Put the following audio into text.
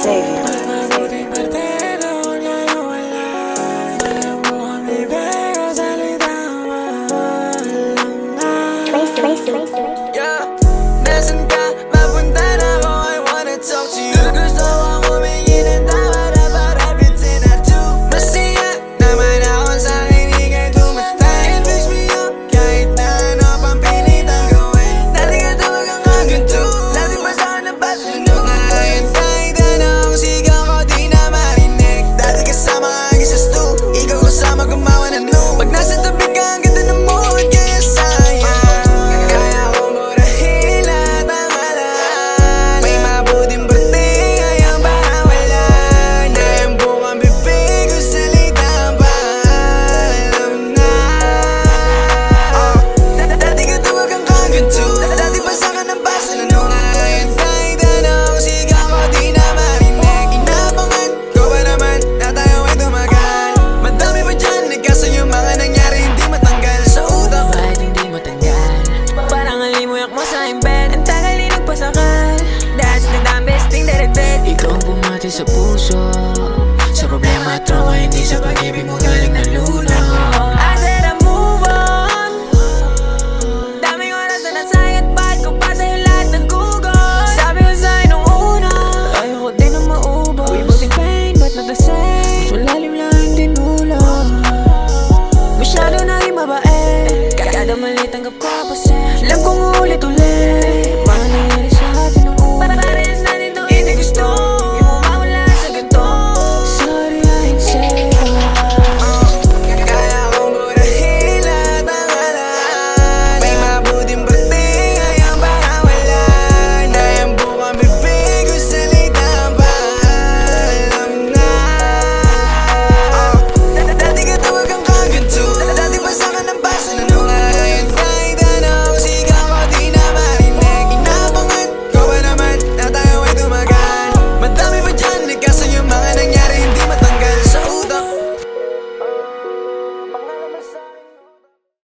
Xavier. Yeah, nasan ka? Mapunta na ako, I wanna talk to you. Gusto kong humingi ng tawad para bitin na two. Masaya naman ako sa akin, ika'y tumatay. Can't fix me up, kahit na ano pang pilit ang gawin. Dati ka tawag ang kaganto, lati pa sa akin na pasunog. Ngayon kahit anong sigaw ko di na marinig. Dati kasama ka isa stu, ikaw kasama gumawa ng no. Pag nasa tabi ka, ang ganda ng mood, kaya sayang. Ikaw ang bumati sa puso, sa problema at trauma, hindi sa pag-ibig mo.